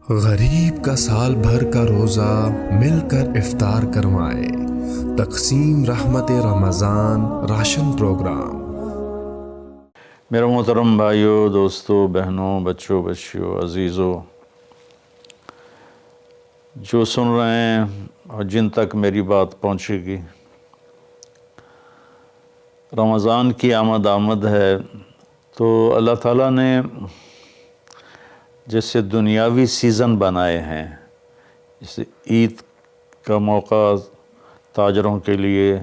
غریب کا سال بھر کا روزہ مل کر افطار کروائے، تقسیم رحمت رمضان راشن پروگرام۔ میرے محترم بھائیوں، دوستوں، بہنوں، بچوں، بچیوں، عزیزوں، جو سن رہے ہیں اور جن تک میری بات پہنچے گی، رمضان کی آمد ہے تو اللہ تعالیٰ نے جیسے دنیاوی سیزن بنائے ہیں، جیسے عید کا موقع تاجروں کے لیے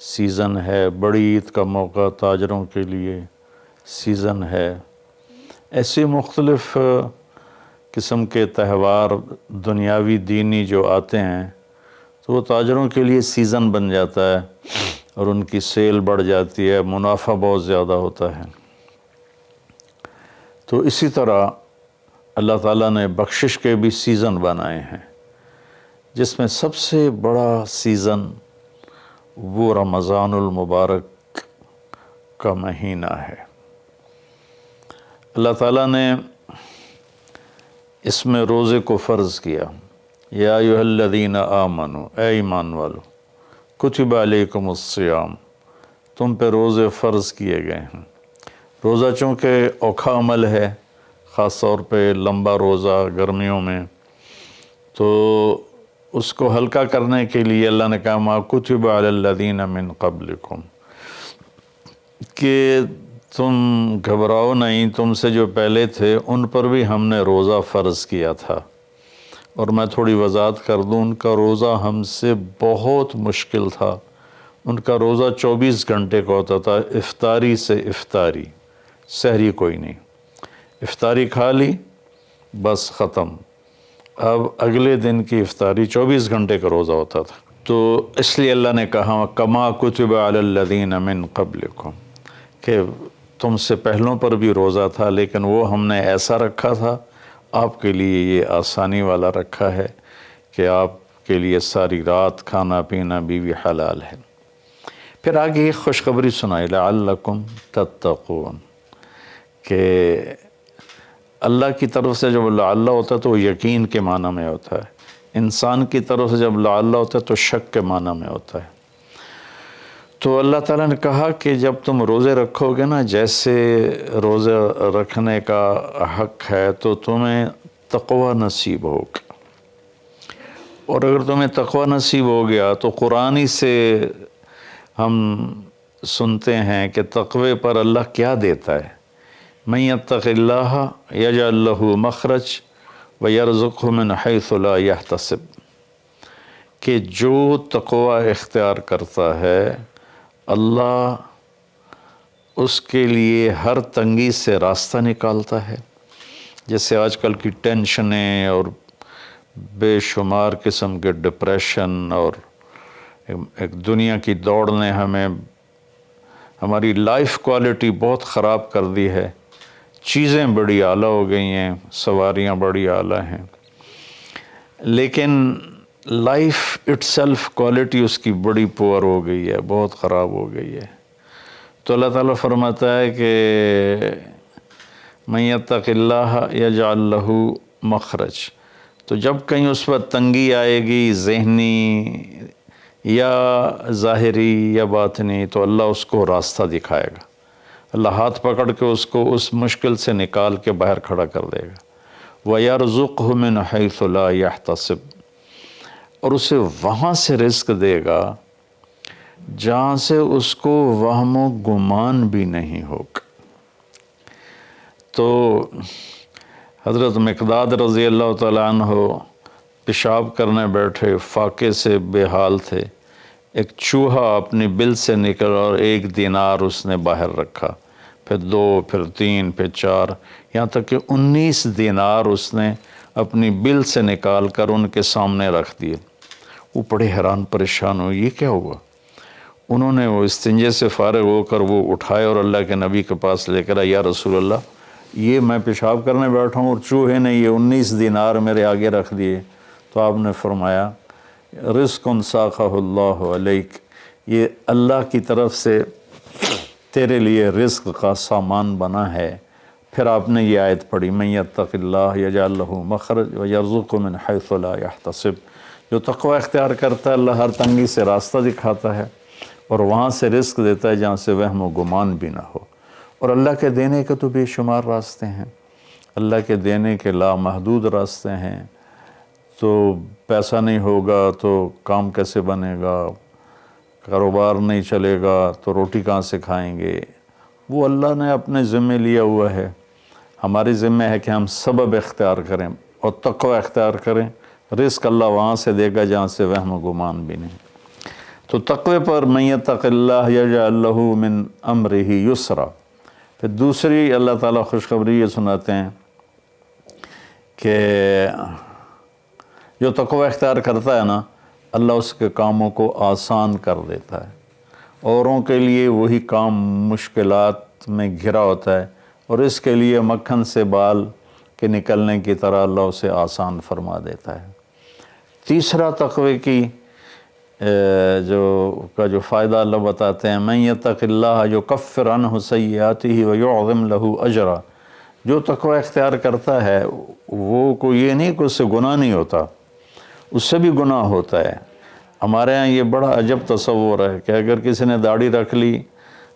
سیزن ہے، بڑی عید کا موقع تاجروں کے لیے سیزن ہے، ایسے مختلف قسم کے تہوار دنیاوی دینی جو آتے ہیں تو وہ تاجروں کے لیے سیزن بن جاتا ہے اور ان کی سیل بڑھ جاتی ہے، منافع بہت زیادہ ہوتا ہے۔ تو اسی طرح اللہ تعالیٰ نے بخشش کے بھی سیزن بنائے ہیں، جس میں سب سے بڑا سیزن وہ رمضان المبارک کا مہینہ ہے۔ اللہ تعالیٰ نے اس میں روزے کو فرض کیا، یا ایھا الذین آمنوا، اے ایمان والو، کتب علیکم الصیام، تم پہ روزے فرض کیے گئے ہیں۔ روزہ چونکہ اوکھا عمل ہے، خاص طور پہ لمبا روزہ گرمیوں میں، تو اس کو ہلکا کرنے کے لیے اللہ نے کہا ما کتب علی الذین من قبلکم، کہ تم گھبراؤ نہیں، تم سے جو پہلے تھے ان پر بھی ہم نے روزہ فرض کیا تھا۔ اور میں تھوڑی وضاحت کر دوں، ان کا روزہ ہم سے بہت مشکل تھا۔ ان کا روزہ 24 گھنٹے کا ہوتا تھا، افطاری سے افطاری، سحری کوئی نہیں، افطاری کھا لی بس ختم، اب اگلے دن کی افطاری 24 گھنٹے کا روزہ ہوتا تھا۔ تو اس لیے اللہ نے کہا کما کتب علی الذین من قبلکم، کہ تم سے پہلوں پر بھی روزہ تھا لیکن وہ ہم نے ایسا رکھا تھا، آپ کے لیے یہ آسانی والا رکھا ہے کہ آپ کے لیے ساری رات کھانا پینا بیوی حلال ہے۔ پھر آگے ایک خوشخبری سنائی، لعلکم تتقون، کہ اللہ کی طرف سے جب لعل ہوتا ہے تو وہ یقین کے معنی میں ہوتا ہے، انسان کی طرف سے جب لعل ہوتا ہے تو شک کے معنی میں ہوتا ہے۔ تو اللہ تعالیٰ نے کہا کہ جب تم روزے رکھو گے نا، جیسے روزے رکھنے کا حق ہے تو تمہیں تقوی نصیب ہوگا، اور اگر تمہیں تقوی نصیب ہو گیا تو قرآن ہی سے ہم سنتے ہیں کہ تقوی پر اللہ کیا دیتا ہے، من یتق اللہ یجعل لہ مخرج ویرزقہ من حیث لا یحتسب، کہ جو تقوی اختیار کرتا ہے اللہ اس کے لیے ہر تنگی سے راستہ نکالتا ہے۔ جیسے آج کل کی ٹینشنیں اور بے شمار قسم کے ڈپریشن اور ایک دنیا کی دوڑ نے ہماری لائف کوالٹی بہت خراب کر دی ہے، چیزیں بڑی اعلیٰ ہو گئی ہیں، سواریاں بڑی اعلیٰ ہیں، لیکن لائف اٹ سیلف کوالٹی اس کی بڑی پور ہو گئی ہے، بہت خراب ہو گئی ہے۔ تو اللہ تعالیٰ فرماتا ہے کہ من یتق اللہ یجعل لہ مخرج، تو جب کہیں اس پر تنگی آئے گی، ذہنی یا ظاہری یا باطنی، تو اللہ اس کو راستہ دکھائے گا، اللہ ہاتھ پکڑ کے اس کو اس مشکل سے نکال کے باہر کھڑا کر دے گا۔ وَيَرْزُقْهُ مِنْ حَيْثُ لَا يَحْتَسِبْ، اور اسے وہاں سے رزق دے گا جہاں سے اس کو وہم و گمان بھی نہیں ہوگا۔ تو حضرت مقداد رضی اللہ تعالیٰ عنہ پیشاب کرنے بیٹھے، فاقے سے بے حال تھے، ایک چوہا اپنی بل سے نکل اور 1 دینار اس نے باہر رکھا، پھر 2، پھر 3، پھر 4، یہاں تک کہ 19 دینار اس نے اپنی بل سے نکال کر ان کے سامنے رکھ دیے۔ وہ بڑے حیران پریشان ہوئے، یہ کیا ہوا؟ انہوں نے وہ استنجے سے فارغ ہو کر وہ اٹھائے اور اللہ کے نبی کے پاس لے کر آئے، یا رسول اللہ، یہ میں پیشاب کرنے بیٹھا ہوں اور چوہے نے یہ 19 دینار میرے آگے رکھ دیے۔ تو آپ نے فرمایا رزق ساقہ اللہ علیک، یہ اللہ کی طرف سے تیرے لیے رزق کا سامان بنا ہے، پھر آپ نے یہ آیت پڑھی من یتق اللہ یجعل لہ مخرج ویرزقہ من حیث لا یحتسب، جو تقوی اختیار کرتا ہے اللہ ہر تنگی سے راستہ دکھاتا ہے اور وہاں سے رزق دیتا ہے جہاں سے وہم و گمان بھی نہ ہو۔ اور اللہ کے دینے کے تو بے شمار راستے ہیں، اللہ کے دینے کے لامحدود راستے ہیں۔ تو پیسہ نہیں ہوگا تو کام کیسے بنے گا، کاروبار نہیں چلے گا تو روٹی کہاں سے کھائیں گے، وہ اللہ نے اپنے ذمے لیا ہوا ہے۔ ہماری ذمہ ہے کہ ہم سبب اختیار کریں اور تقوی اختیار کریں، رزق اللہ وہاں سے دے گا جہاں سے وہم و گمان بھی نہیں۔ تو تقوی پر من یتق اللہ یجعل لہ من امرہ یسرا۔ پھر دوسری اللہ تعالیٰ خوشخبری یہ سناتے ہیں کہ جو تقوی اختیار کرتا ہے نا، اللہ اس کے کاموں کو آسان کر دیتا ہے۔ اوروں کے لیے وہی کام مشکلات میں گھرا ہوتا ہے اور اس کے لیے مکھن سے بال کے نکلنے کی طرح اللہ اسے آسان فرما دیتا ہے۔ تیسرا تقوی کی جو فائدہ اللہ بتاتے ہیں، من یتق اللہ یکفر عنہ سیئاتہ ویعظم لہ اجرا۔ جو تقوی اختیار کرتا ہے وہ کوئی یہ نہیں کہ اس سے گناہ نہیں ہوتا، اس سے بھی گناہ ہوتا ہے۔ ہمارے ہاں یہ بڑا عجب تصور ہے کہ اگر کسی نے داڑھی رکھ لی،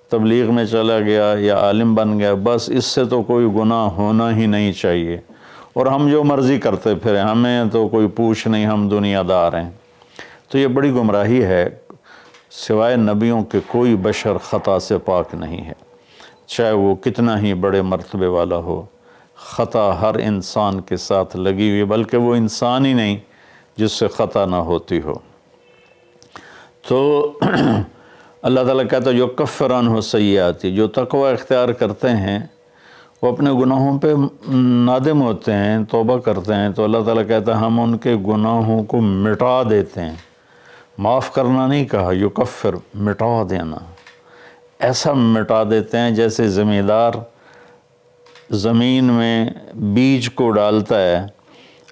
تبلیغ میں چلا گیا یا عالم بن گیا، بس اس سے تو کوئی گناہ ہونا ہی نہیں چاہیے، اور ہم جو مرضی کرتے پھریں، ہمیں تو کوئی پوچھ نہیں، ہم دنیا دار ہیں۔ تو یہ بڑی گمراہی ہے۔ سوائے نبیوں کے کوئی بشر خطا سے پاک نہیں ہے، چاہے وہ کتنا ہی بڑے مرتبے والا ہو۔ خطا ہر انسان کے ساتھ لگی ہوئی، بلکہ وہ انسان ہی نہیں جس سے خطا نہ ہوتی ہو۔ تو اللہ تعالیٰ کہتا ہے یکفر عنہ سیئاتی، جو تقوی اختیار کرتے ہیں وہ اپنے گناہوں پہ نادم ہوتے ہیں، توبہ کرتے ہیں، تو اللہ تعالیٰ کہتا ہے ہم ان کے گناہوں کو مٹا دیتے ہیں۔ معاف کرنا نہیں کہا، یکفر، مٹا دینا۔ ایسا مٹا دیتے ہیں جیسے زمیندار زمین میں بیج کو ڈالتا ہے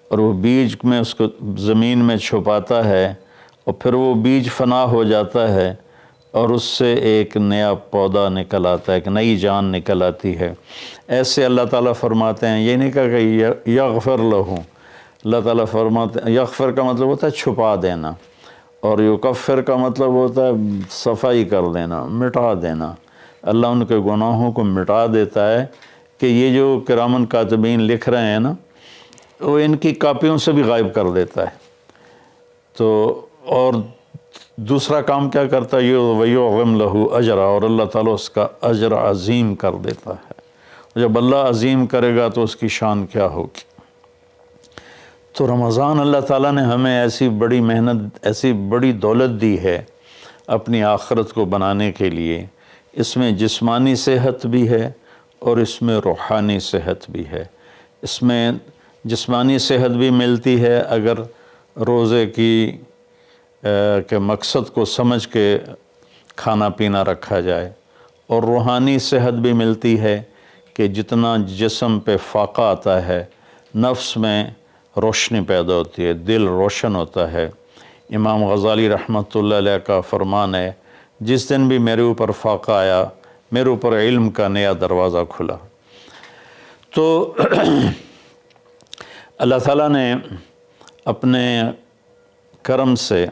اور وہ بیج میں اس کو زمین میں چھپاتا ہے اور پھر وہ بیج فنا ہو جاتا ہے اور اس سے ایک نیا پودا نکل آتا ہے، ایک نئی جان نکل آتی ہے۔ ایسے اللہ تعالیٰ فرماتے ہیں، یہ نہیں کہا کہ یغفر لہو، اللہ تعالیٰ فرماتے ہیں، یغفر کا مطلب ہوتا ہے چھپا دینا، اور یکفر کا مطلب ہوتا ہے صفائی کر دینا، مٹا دینا۔ اللہ ان کے گناہوں کو مٹا دیتا ہے کہ یہ جو کرامن کاتبین لکھ رہے ہیں نا، وہ ان کی کاپیوں سے بھی غائب کر دیتا ہے۔ تو اور دوسرا کام کیا کرتا ہے، وَيُعْظِمْ لَهُ أَجْرًا، اور اللہ تعالیٰ اس کا اجر عظیم کر دیتا ہے۔ جب اللہ عظیم کرے گا تو اس کی شان کیا ہوگی۔ تو رمضان اللہ تعالیٰ نے ہمیں ایسی بڑی محنت، ایسی بڑی دولت دی ہے اپنی آخرت کو بنانے کے لیے۔ اس میں جسمانی صحت بھی ہے اور اس میں روحانی صحت بھی ہے۔ اس میں جسمانی صحت بھی ملتی ہے اگر روزے کے مقصد کو سمجھ کے کھانا پینا رکھا جائے، اور روحانی صحت بھی ملتی ہے کہ جتنا جسم پہ فاقہ آتا ہے، نفس میں روشنی پیدا ہوتی ہے، دل روشن ہوتا ہے۔ امام غزالی رحمۃ اللہ علیہ کا فرمان ہے، جس دن بھی میرے اوپر فاقہ آیا، میرے اوپر علم کا نیا دروازہ کھلا۔ تو اللہ تعالیٰ نے اپنے کرم سے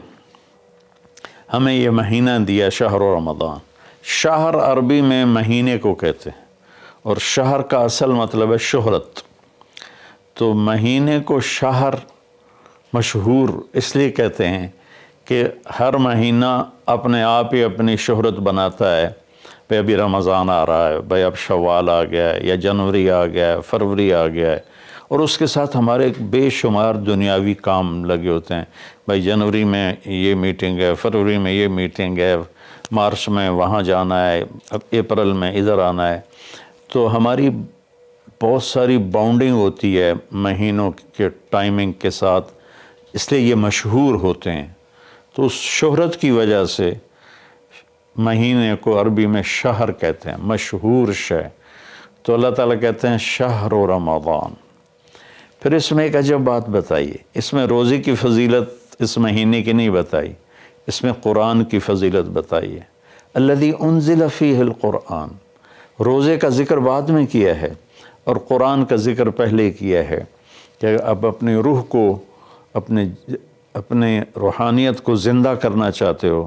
ہمیں یہ مہینہ دیا، شہر رمضان۔ شہر عربی میں مہینے کو کہتے ہیں، اور شہر کا اصل مطلب ہے شہرت۔ تو مہینے کو شہر، مشہور اس لیے کہتے ہیں کہ ہر مہینہ اپنے آپ ہی اپنی شہرت بناتا ہے۔ بھئی ابھی رمضان آ رہا ہے، بھئی اب شوال آ گیا ہے، یا جنوری آ گیا ہے، فروری آ گیا ہے، اور اس کے ساتھ ہمارے بے شمار دنیاوی کام لگے ہوتے ہیں۔ بھئی جنوری میں یہ میٹنگ ہے، فروری میں یہ میٹنگ ہے، مارچ میں وہاں جانا ہے، اب اپریل میں ادھر آنا ہے۔ تو ہماری بہت ساری باؤنڈنگ ہوتی ہے مہینوں کے ٹائمنگ کے ساتھ، اس لیے یہ مشہور ہوتے ہیں۔ تو اس شہرت کی وجہ سے مہینے کو عربی میں شہر کہتے ہیں، مشہور شے۔ تو اللہ تعالیٰ کہتے ہیں شہر رمضان۔ پھر اس میں ایک عجب بات بتائیے، اس میں روزے کی فضیلت اس مہینے کی نہیں بتائی، اس میں قرآن کی فضیلت بتائیے۔ الذی انزل فیہ القرآن، روزے کا ذکر بعد میں کیا ہے، اور قرآن کا ذکر پہلے کیا ہے کہ اب اپنی روح کو اپنے روحانیت کو زندہ کرنا چاہتے ہو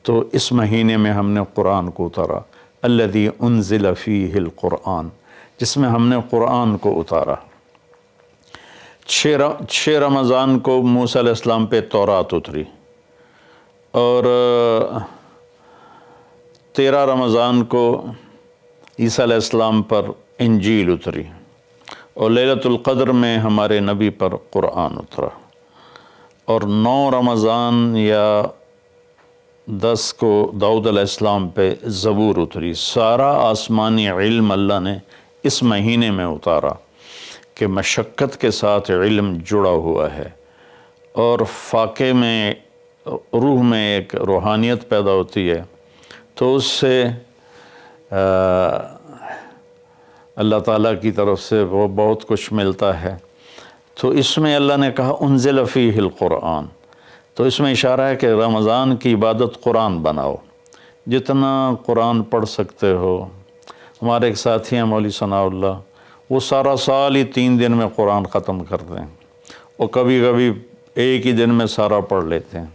تو اس مہینے میں ہم نے قرآن کو اتارا، الذی انزل فیہ القرآن، جس میں ہم نے قرآن کو اتارا۔ 6 رمضان کو موسیٰ علیہ السلام پہ تورات اتری، اور 13 رمضان کو عیسیٰ علیہ السلام پر انجیل اتری، اور لیلۃ القدر میں ہمارے نبی پر قرآن اترا، اور 9 رمضان یا 10 کو داؤد علیہ السلام پہ زبور اتری۔ سارا آسمانی علم اللہ نے اس مہینے میں اتارا کہ مشقت کے ساتھ علم جڑا ہوا ہے، اور فاقے میں روح میں ایک روحانیت پیدا ہوتی ہے، تو اس سے اللہ تعالیٰ کی طرف سے وہ بہت کچھ ملتا ہے۔ تو اس میں اللہ نے کہا انزل فیہ القرآن، تو اس میں اشارہ ہے کہ رمضان کی عبادت قرآن بناؤ، جتنا قرآن پڑھ سکتے ہو۔ ہمارے ایک ساتھی ہیں مولوی ثناء اللہ، وہ سارا سال ہی 3 دن میں قرآن ختم کرتے ہیں، اور کبھی کبھی ایک ہی دن میں سارا پڑھ لیتے ہیں،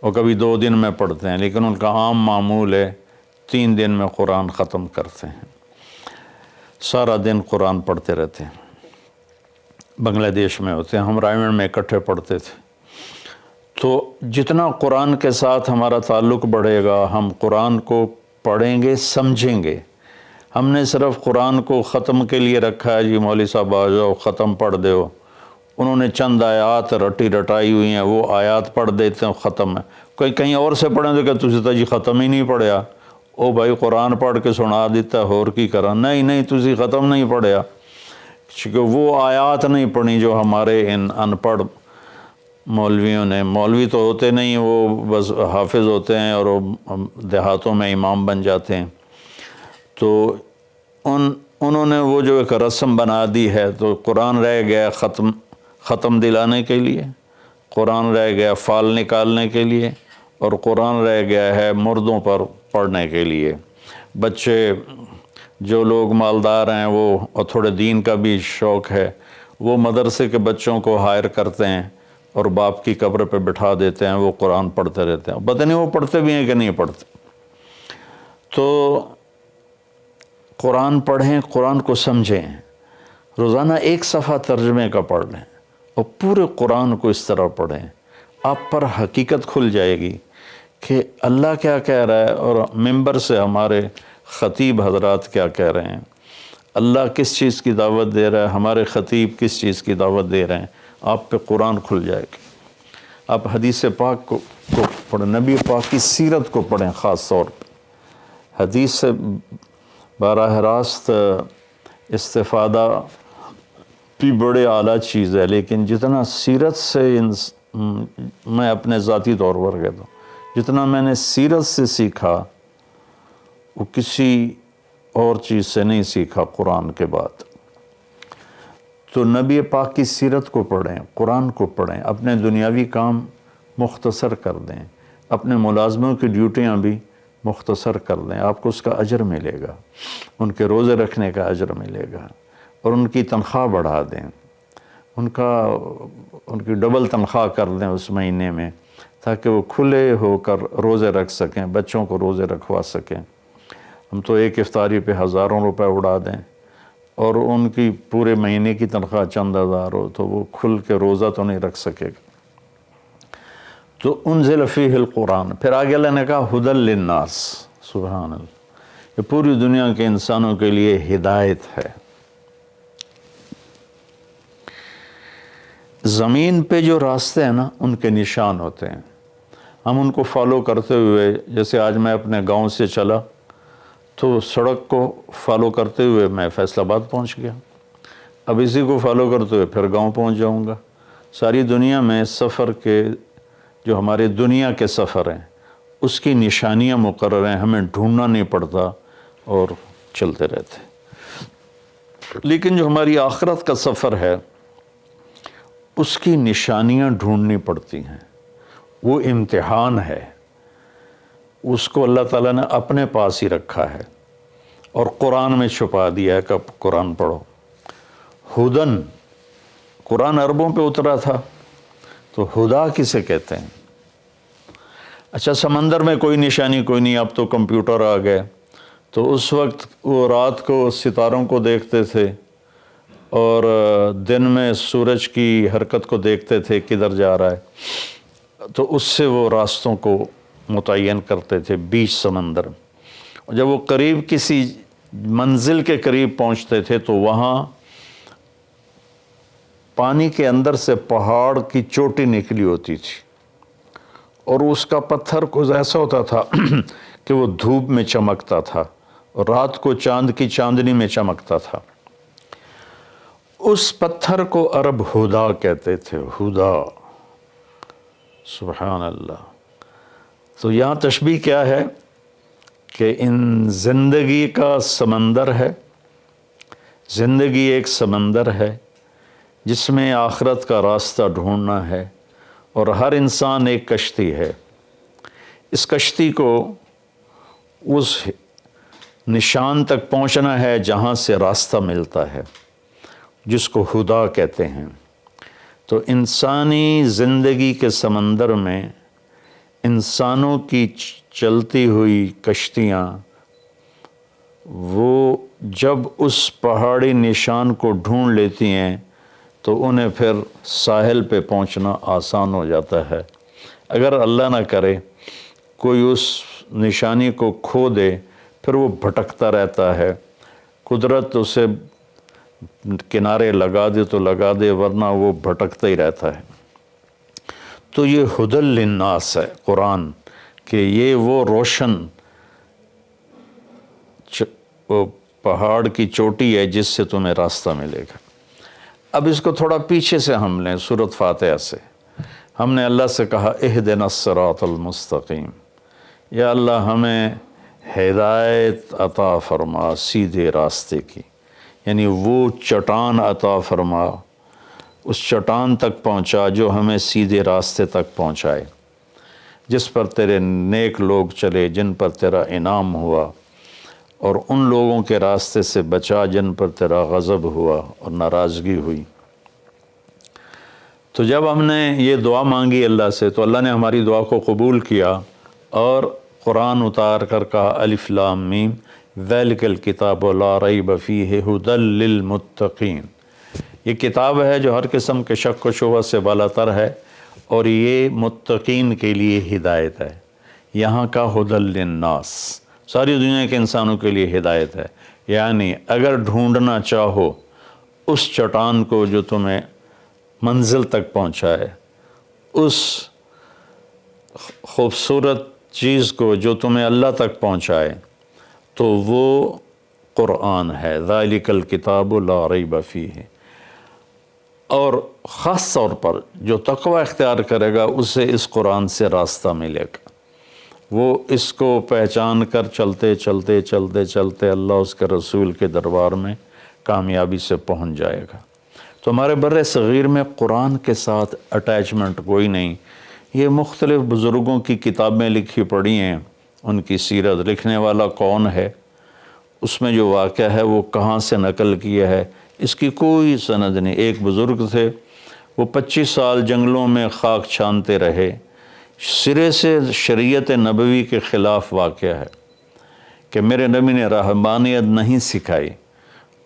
اور کبھی 2 دن میں پڑھتے ہیں، لیکن ان کا عام معمول ہے 3 دن میں قرآن ختم کرتے ہیں، سارا دن قرآن پڑھتے رہتے ہیں۔ بنگلہ دیش میں ہوتے ہیں، ہم رائمنڈ میں اکٹھے پڑھتے تھے۔ تو جتنا قرآن کے ساتھ ہمارا تعلق بڑھے گا، ہم قرآن کو پڑھیں گے، سمجھیں گے۔ ہم نے صرف قرآن کو ختم کے لیے رکھا ہے، جی مولوی صاحب آ جاؤ ختم پڑھ دیو، انہوں نے چند آیات رٹائی ہوئی ہیں، وہ آیات پڑھ دیتے ہیں، ختم ہے۔ کوئی کہیں اور سے پڑھیں تو کہ تسی تو جی ختم ہی نہیں پڑھیا، او بھائی قرآن پڑھ کے سنا دیتا ہور کی کرا، نہیں تسی ختم نہیں پڑھیا، کیونکہ وہ آیات نہیں پڑھی جو ہمارے ان ان پڑھ مولویوں نے، مولوی تو ہوتے نہیں، وہ بس حافظ ہوتے ہیں اور وہ دیہاتوں میں امام بن جاتے ہیں، تو انہوں نے وہ جو ایک رسم بنا دی ہے، تو قرآن رہ گیا ختم دلانے کے لیے، قرآن رہ گیا فال نکالنے کے لیے، اور قرآن رہ گیا ہے مردوں پر پڑھنے کے لیے۔ بچے جو لوگ مالدار ہیں وہ اور تھوڑے دین کا بھی شوق ہے، وہ مدرسے کے بچوں کو ہائر کرتے ہیں اور باپ کی قبر پہ بٹھا دیتے ہیں، وہ قرآن پڑھتے رہتے ہیں، پتہ نہیں وہ پڑھتے بھی ہیں کہ نہیں پڑھتے۔ تو قرآن پڑھیں، قرآن کو سمجھیں، روزانہ 1 صفحہ ترجمے کا پڑھ لیں، اور پورے قرآن کو اس طرح پڑھیں، آپ پر حقیقت کھل جائے گی کہ اللہ کیا کہہ رہا ہے، اور ممبر سے ہمارے خطیب حضرات کیا کہہ رہے ہیں، اللہ کس چیز کی دعوت دے رہا ہے، ہمارے خطیب کس چیز کی دعوت دے رہے ہیں، آپ پہ قرآن کھل جائے گی۔ آپ حدیث پاک کو پڑھیں، نبی پاک کی سیرت کو پڑھیں، خاص طور پہ حدیث سے براہ راست استفادہ بھی بڑے اعلیٰ چیز ہے، لیکن جتنا سیرت سے میں اپنے ذاتی طور پر کہتا ہوں، جتنا میں نے سیرت سے سیکھا وہ کسی اور چیز سے نہیں سیکھا قرآن کے بعد۔ تو نبی پاک کی سیرت کو پڑھیں، قرآن کو پڑھیں، اپنے دنیاوی کام مختصر کر دیں، اپنے ملازموں کی ڈیوٹیاں بھی مختصر کر دیں، آپ کو اس کا اجر ملے گا، ان کے روزے رکھنے کا اجر ملے گا، اور ان کی تنخواہ بڑھا دیں، ان کی ڈبل تنخواہ کر دیں اس مہینے میں، تاکہ وہ کھلے ہو کر روزے رکھ سکیں، بچوں کو روزے رکھوا سکیں۔ ہم تو ایک افطاری پہ ہزاروں روپے اڑا دیں، اور ان کی پورے مہینے کی تنخواہ چند ہزار ہو تو وہ کھل کے روزہ تو نہیں رکھ سکے گا۔ تو انزل فیہ القرآن، پھر آگے اللہ نے کہا ھدی للناس، سبحان اللہ، یہ پوری دنیا کے انسانوں کے لیے ہدایت ہے۔ زمین پہ جو راستے ہیں نا، ان کے نشان ہوتے ہیں، ہم ان کو فالو کرتے ہوئے، جیسے آج میں اپنے گاؤں سے چلا تو سڑک کو فالو کرتے ہوئے میں فیصل آباد پہنچ گیا، اب اسی کو فالو کرتے ہوئے پھر گاؤں پہنچ جاؤں گا۔ ساری دنیا میں سفر کے جو ہمارے دنیا کے سفر ہیں اس کی نشانیاں مقرر ہیں، ہمیں ڈھونڈنا نہیں پڑتا اور چلتے رہتے۔ لیکن جو ہماری آخرت کا سفر ہے اس کی نشانیاں ڈھونڈنی پڑتی ہیں، وہ امتحان ہے، اس کو اللہ تعالیٰ نے اپنے پاس ہی رکھا ہے اور قرآن میں چھپا دیا ہے کہ اب قرآن پڑھو۔ ہدن قرآن عربوں پہ اترا تھا، تو ہدا کسے کہتے ہیں؟ اچھا سمندر میں کوئی نشانی کوئی نہیں، اب تو کمپیوٹر آ گئے، تو اس وقت وہ رات کو ستاروں کو دیکھتے تھے اور دن میں سورج کی حرکت کو دیکھتے تھے کدھر جا رہا ہے، تو اس سے وہ راستوں کو متعین کرتے تھے بیچ سمندر۔ جب وہ قریب کسی منزل کے قریب پہنچتے تھے تو وہاں پانی کے اندر سے پہاڑ کی چوٹی نکلی ہوتی تھی، اور اس کا پتھر کچھ ایسا ہوتا تھا کہ وہ دھوپ میں چمکتا تھا اور رات کو چاند کی چاندنی میں چمکتا تھا۔ اس پتھر کو عرب ہدا کہتے تھے، ہدا، سبحان اللہ۔ تو یہاں تشبیہ کیا ہے کہ ان زندگی کا سمندر ہے، زندگی ایک سمندر ہے جس میں آخرت کا راستہ ڈھونڈنا ہے، اور ہر انسان ایک کشتی ہے۔ اس کشتی کو اس نشان تک پہنچنا ہے جہاں سے راستہ ملتا ہے، جس کو ہدا کہتے ہیں۔ تو انسانی زندگی کے سمندر میں انسانوں کی چلتی ہوئی کشتیاں، وہ جب اس پہاڑی نشان کو ڈھونڈ لیتی ہیں تو انہیں پھر ساحل پہ پہنچنا آسان ہو جاتا ہے۔ اگر اللہ نہ کرے کوئی اس نشانی کو کھو دے، پھر وہ بھٹکتا رہتا ہے، قدرت اسے کنارے لگا دے تو لگا دے، ورنہ وہ بھٹکتا ہی رہتا ہے۔ تو یہ ہدی للناس ہے قرآن، کہ یہ وہ روشن وہ پہاڑ کی چوٹی ہے جس سے تمہیں راستہ ملے گا۔ اب اس کو تھوڑا پیچھے سے ہم لیں، سورۃ فاتحہ سے ہم نے اللہ سے کہا اہدنا الصراط المستقیم، یا اللہ ہمیں ہدایت عطا فرما سیدھے راستے کی، یعنی وہ چٹان عطا فرما، اس چٹان تک پہنچا جو ہمیں سیدھے راستے تک پہنچائے، جس پر تیرے نیک لوگ چلے، جن پر تیرا انعام ہوا، اور ان لوگوں کے راستے سے بچا جن پر تیرا غضب ہوا اور ناراضگی ہوئی۔ تو جب ہم نے یہ دعا مانگی اللہ سے تو اللہ نے ہماری دعا کو قبول کیا اور قرآن اتار کر کہا الف لام میم ذالک الکتاب لا ریب فیہ ھدی للمتقین، یہ کتاب ہے جو ہر قسم کے شک و شبہ سے بالا تر ہے، اور یہ متقین کے لیے ہدایت ہے۔ یہاں کا ھدی للناس ساری دنیا کے انسانوں کے لیے ہدایت ہے، یعنی اگر ڈھونڈنا چاہو اس چٹان کو جو تمہیں منزل تک پہنچائے، اس خوبصورت چیز کو جو تمہیں اللہ تک پہنچائے، تو وہ قرآن ہے، ذالک الکتاب لا ریب فیہ۔ اور خاص طور پر جو تقوی اختیار کرے گا اسے اس قرآن سے راستہ ملے گا، وہ اس کو پہچان کر چلتے چلتے چلتے چلتے اللہ اس کے رسول کے دربار میں کامیابی سے پہنچ جائے گا۔ تو ہمارے بر صغیر میں قرآن کے ساتھ اٹیچمنٹ کوئی نہیں۔ یہ مختلف بزرگوں کی کتابیں لکھی پڑھی ہیں، ان کی سیرت، لکھنے والا کون ہے، اس میں جو واقعہ ہے وہ کہاں سے نقل کیا ہے، اس کی کوئی سند نہیں۔ ایک بزرگ تھے، وہ 25 سال جنگلوں میں خاک چھانتے رہے، سرے سے شریعت نبوی کے خلاف واقعہ ہے کہ میرے نبی نے رہبانیت نہیں سکھائی،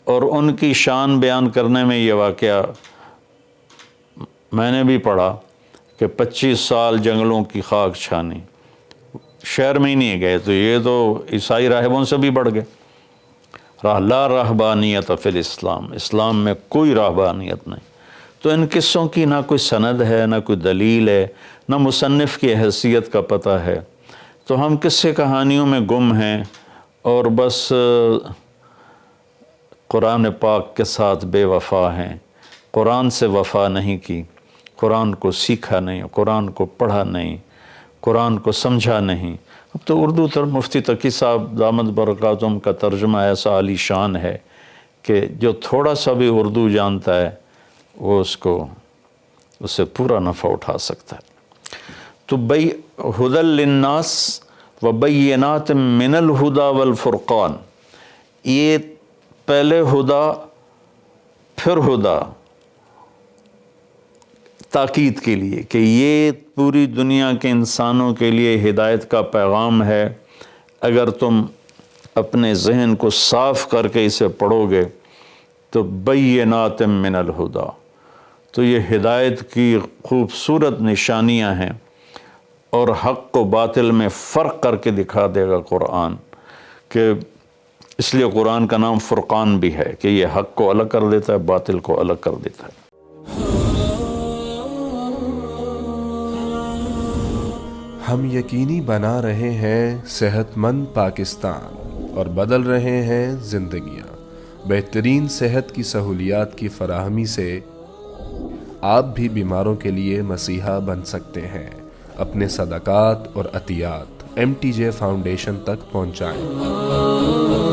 اور ان کی شان بیان کرنے میں یہ واقعہ میں نے بھی پڑھا کہ 25 سال جنگلوں کی خاک چھانی، شہر میں ہی نہیں گئے، تو یہ تو عیسائی راہبوں سے بھی بڑھ گئے۔ لا رہبانیت فی الاسلام، اسلام میں کوئی رہبانیت نہیں۔ تو ان قصوں کی نہ کوئی سند ہے، نہ کوئی دلیل ہے، نہ مصنف کی حیثیت کا پتہ ہے، تو ہم قصے کہانیوں میں گم ہیں، اور بس قرآن پاک کے ساتھ بے وفا ہیں، قرآن سے وفا نہیں کی، قرآن کو سیکھا نہیں، قرآن کو پڑھا نہیں، قرآن کو سمجھا نہیں۔ اب تو اردو مفتی تقی صاحب دامت برکاتہم کا ترجمہ ایسا عالی شان ہے کہ جو تھوڑا سا بھی اردو جانتا ہے وہ اس سے پورا نفع اٹھا سکتا ہے۔ تو ھدی للناس وبینات من الھدی والفرقان، یہ پہلے ہدا پھر ہدا تاکید کے لیے کہ یہ پوری دنیا کے انسانوں کے لیے ہدایت کا پیغام ہے، اگر تم اپنے ذہن کو صاف کر کے اسے پڑھو گے تو بینات من الہدا، تو یہ ہدایت کی خوبصورت نشانیاں ہیں، اور حق و باطل میں فرق کر کے دکھا دے گا قرآن، کہ اس لیے قرآن کا نام فرقان بھی ہے کہ یہ حق کو الگ کر دیتا ہے، باطل کو الگ کر دیتا ہے۔ ہم یقینی بنا رہے ہیں صحت مند پاکستان اور بدل رہے ہیں زندگیاں۔ بہترین صحت کی سہولیات کی فراہمی سے آپ بھی بیماروں کے لیے مسیحا بن سکتے ہیں۔ اپنے صدقات اور عطیات MTJ فاؤنڈیشن تک پہنچائیں۔